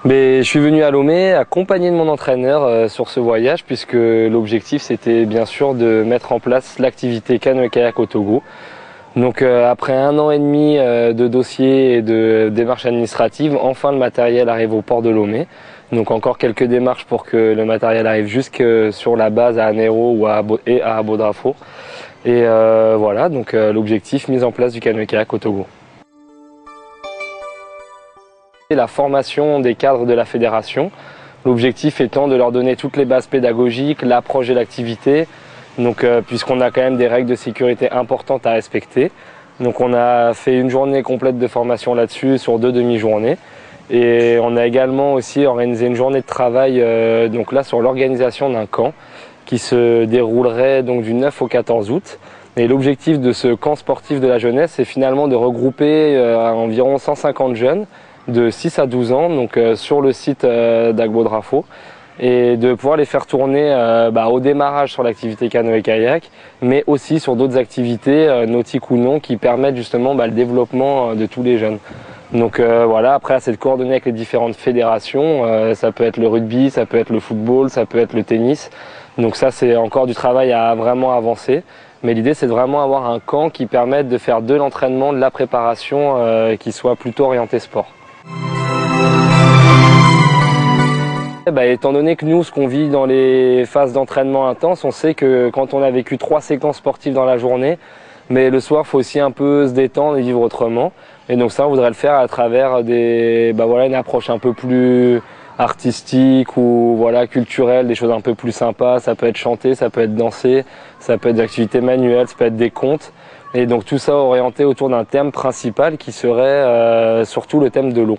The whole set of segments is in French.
Mais je suis venu à Lomé accompagné de mon entraîneur sur ce voyage, puisque l'objectif c'était bien sûr de mettre en place l'activité canoë-kayak au Togo. Donc après 1 an et demi de dossiers et de démarches administratives, enfin le matériel arrive au port de Lomé. Donc encore quelques démarches pour que le matériel arrive jusque sur la base à Anéro ou à Abodrafo. Et voilà, donc l'objectif, mise en place du canoë-kayak au Togo. La formation des cadres de la fédération, l'objectif étant de leur donner toutes les bases pédagogiques, l'approche de l'activité, donc puisqu'on a quand même des règles de sécurité importantes à respecter. Donc on a fait une journée complète de formation là-dessus sur 2 demi-journées, et on a également aussi organisé une journée de travail donc là sur l'organisation d'un camp qui se déroulerait donc du 9 au 14 août. Et l'objectif de ce camp sportif de la jeunesse, c'est finalement de regrouper environ 150 jeunes de 6 à 12 ans, donc sur le site d'Agbodrafo, et de pouvoir les faire tourner au démarrage sur l'activité canoë-kayak, mais aussi sur d'autres activités, nautiques ou non, qui permettent justement le développement de tous les jeunes. Donc voilà, après c'est de coordonner avec les différentes fédérations, ça peut être le rugby, ça peut être le football, ça peut être le tennis. Donc ça c'est encore du travail à vraiment avancer. Mais l'idée c'est de vraiment avoir un camp qui permette de faire de l'entraînement, de la préparation, qui soit plutôt orienté sport. Étant donné que nous, ce qu'on vit dans les phases d'entraînement intense, on sait que quand on a vécu 3 séquences sportives dans la journée, mais le soir, il faut aussi un peu se détendre et vivre autrement. Et donc ça, on voudrait le faire à travers une approche un peu plus artistique ou culturelle, des choses un peu plus sympas. Ça peut être chanter, ça peut être danser, ça peut être des activités manuelles, ça peut être des contes. Et donc tout ça orienté autour d'un thème principal qui serait surtout le thème de l'eau.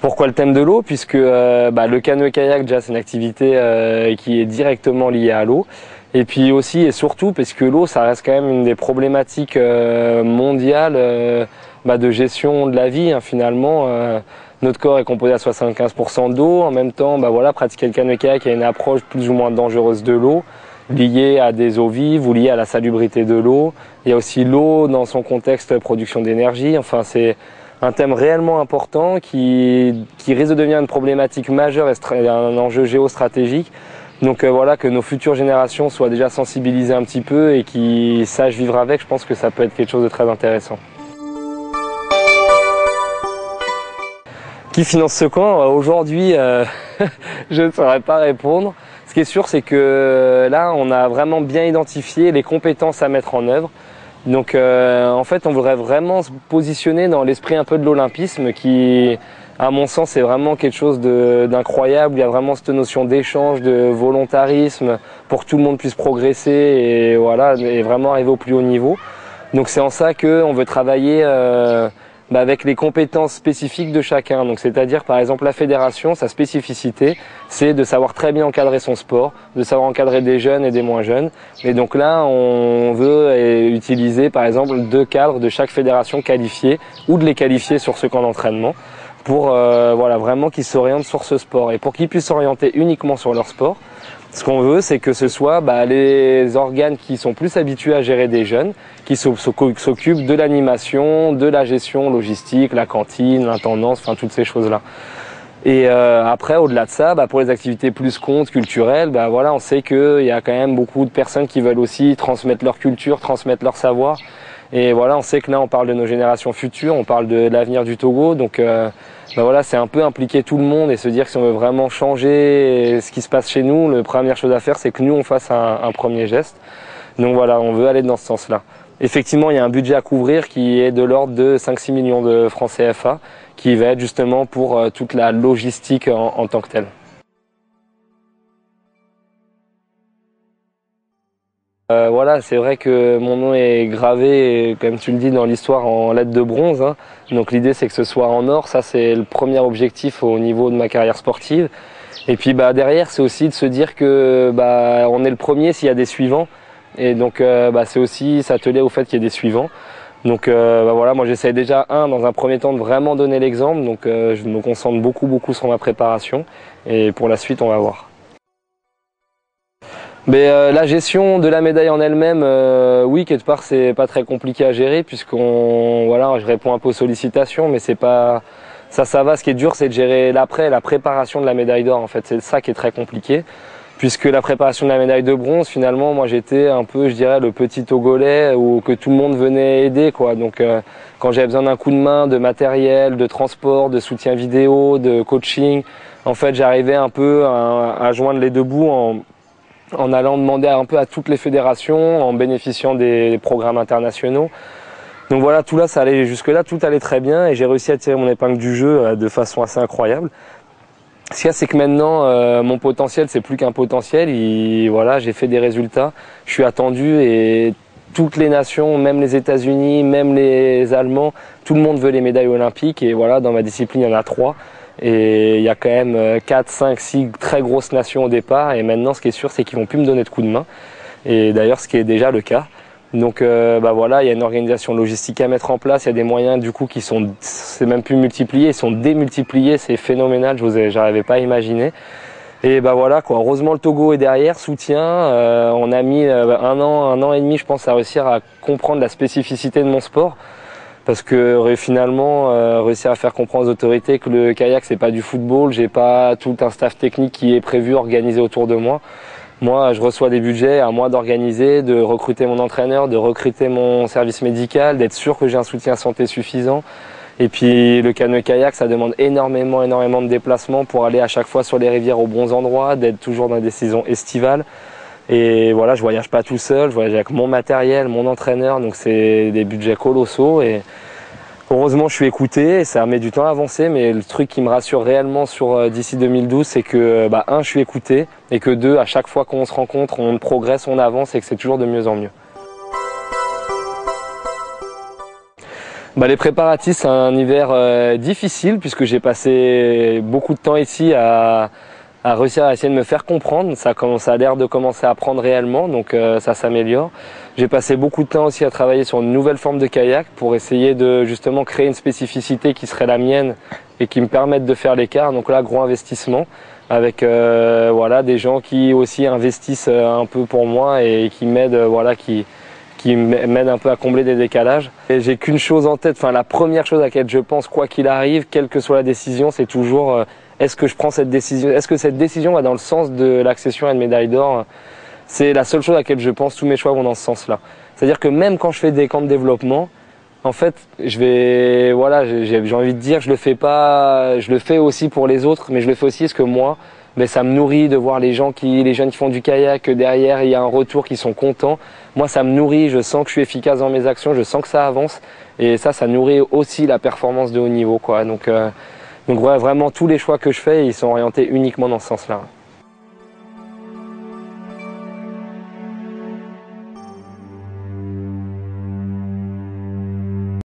Pourquoi le thème de l'eau? Puisque le canoë-kayak, déjà, c'est une activité qui est directement liée à l'eau. Et puis aussi et surtout parce que l'eau, ça reste quand même une des problématiques mondiales de gestion de la vie. Finalement, notre corps est composé à 75% d'eau. En même temps, pratiquer le canoë-kayak, il y a une approche plus ou moins dangereuse de l'eau, liée à des eaux vives ou liée à la salubrité de l'eau. Il y a aussi l'eau dans son contexte production d'énergie. Enfin, c'est un thème réellement important qui risque de devenir une problématique majeure et un enjeu géostratégique. Donc que nos futures générations soient déjà sensibilisées un petit peu et qui sachent vivre avec, je pense que ça peut être quelque chose de très intéressant. Qui finance ce camp? Aujourd'hui, je ne saurais pas répondre. Ce qui est sûr, c'est que là, on a vraiment bien identifié les compétences à mettre en œuvre. Donc en fait on voudrait vraiment se positionner dans l'esprit un peu de l'olympisme qui, à mon sens, est vraiment quelque chose d'incroyable. Il y a vraiment cette notion d'échange, de volontarisme pour que tout le monde puisse progresser et vraiment arriver au plus haut niveau. Donc c'est en ça qu'on veut travailler avec les compétences spécifiques de chacun. Donc c'est-à-dire par exemple la fédération, sa spécificité, c'est de savoir très bien encadrer son sport, de savoir encadrer des jeunes et des moins jeunes. Et donc là, on veut utiliser par exemple 2 cadres de chaque fédération qualifiés ou de les qualifier sur ce camp d'entraînement pour vraiment qu'ils s'orientent sur ce sport. Et pour qu'ils puissent s'orienter uniquement sur leur sport, ce qu'on veut, c'est que ce soit les organes qui sont plus habitués à gérer des jeunes, qui s'occupent de l'animation, de la gestion logistique, la cantine, l'intendance, enfin toutes ces choses-là. Et après, au-delà de ça, pour les activités plus contes, culturelles, on sait qu'il y a quand même beaucoup de personnes qui veulent aussi transmettre leur culture, transmettre leur savoir. Et on sait que là, on parle de nos générations futures, on parle de l'avenir du Togo, donc c'est un peu impliquer tout le monde et se dire que si on veut vraiment changer ce qui se passe chez nous, la première chose à faire, c'est que nous, on fasse un premier geste. Donc on veut aller dans ce sens-là. Effectivement, il y a un budget à couvrir qui est de l'ordre de 5-6 millions de francs CFA, qui va être justement pour toute la logistique en tant que telle. C'est vrai que mon nom est gravé, comme tu le dis, dans l'histoire en lettres de bronze. Donc l'idée c'est que ce soit en or, ça c'est le premier objectif au niveau de ma carrière sportive. Et puis derrière c'est aussi de se dire que on est le premier s'il y a des suivants. Et donc c'est aussi s'atteler au fait qu'il y ait des suivants. Donc moi j'essaie déjà dans un premier temps de vraiment donner l'exemple. Donc je me concentre beaucoup sur ma préparation. Et pour la suite on va voir. Mais la gestion de la médaille en elle-même, oui, quelque part, c'est pas très compliqué à gérer voilà, je réponds un peu aux sollicitations, mais c'est pas ça va. Ce qui est dur, c'est de gérer l'après, la préparation de la médaille d'or. En fait, c'est ça qui est très compliqué, puisque la préparation de la médaille de bronze, finalement, moi, j'étais un peu, je dirais, le petit Togolais ou que tout le monde venait aider, quoi. Donc, quand j'avais besoin d'un coup de main, de matériel, de transport, de soutien vidéo, de coaching, en fait, j'arrivais un peu à joindre les deux bouts en allant demander un peu à toutes les fédérations, en bénéficiant des programmes internationaux. Donc voilà, tout là, ça allait jusque-là, tout allait très bien et j'ai réussi à tirer mon épingle du jeu de façon assez incroyable. Ce qu'il y a, c'est que maintenant, mon potentiel, c'est plus qu'un potentiel. Voilà, j'ai fait des résultats, je suis attendu et toutes les nations, même les États-Unis, même les Allemands, tout le monde veut les médailles olympiques et voilà, dans ma discipline, il y en a 3. Et il y a quand même 4, 5, 6 très grosses nations au départ. Et maintenant, ce qui est sûr, c'est qu'ils vont plus me donner de coups de main. Et d'ailleurs, ce qui est déjà le cas. Donc voilà, il y a une organisation logistique à mettre en place. Il y a des moyens du coup qui sont, c'est même plus multipliés, ils sont démultipliés. C'est phénoménal, j'arrivais pas à imaginer. Et voilà quoi. Heureusement, le Togo est derrière, soutien. On a mis un an et demi, je pense, à réussir à comprendre la spécificité de mon sport. Parce que finalement, réussir à faire comprendre aux autorités que le kayak c'est pas du football, j'ai pas tout un staff technique qui est prévu, organisé autour de moi. Moi, je reçois des budgets, à moi d'organiser, de recruter mon entraîneur, de recruter mon service médical, d'être sûr que j'ai un soutien santé suffisant. Et puis le canoë-kayak, ça demande énormément de déplacements pour aller à chaque fois sur les rivières aux bons endroits, d'être toujours dans des saisons estivales. Et voilà, je voyage pas tout seul, je voyage avec mon matériel, mon entraîneur, donc c'est des budgets colossaux. Et heureusement, je suis écouté, et ça met du temps à avancer, mais le truc qui me rassure réellement sur d'ici 2012, c'est que je suis écouté, et que 2, à chaque fois qu'on se rencontre, on progresse, on avance, et que c'est toujours de mieux en mieux. Les préparatifs, c'est un hiver difficile, puisque j'ai passé beaucoup de temps ici à réussir à essayer de me faire comprendre. Ça a l'air de commencer à prendre réellement, donc ça s'améliore. J'ai passé beaucoup de temps aussi à travailler sur une nouvelle forme de kayak pour essayer de justement créer une spécificité qui serait la mienne et qui me permette de faire l'écart. Donc là, gros investissement avec des gens qui aussi investissent un peu pour moi et qui m'aident, qui m'aident un peu à combler des décalages. Et j'ai qu'une chose en tête, la première chose à laquelle je pense, quoi qu'il arrive, quelle que soit la décision, c'est toujours est-ce que je prends cette décision, est-ce que cette décision va dans le sens de l'accession à une médaille d'or? C'est la seule chose à laquelle je pense, tous mes choix vont dans ce sens-là. C'est-à-dire que même quand je fais des camps de développement, en fait, j'ai envie de dire, je le fais aussi pour les autres, mais je le fais aussi parce que moi, ça me nourrit de voir les jeunes qui font du kayak, que derrière il y a un retour, qui sont contents. Moi, ça me nourrit, je sens que je suis efficace dans mes actions, je sens que ça avance, et ça nourrit aussi la performance de haut niveau, quoi. Donc vraiment tous les choix que je fais, ils sont orientés uniquement dans ce sens-là.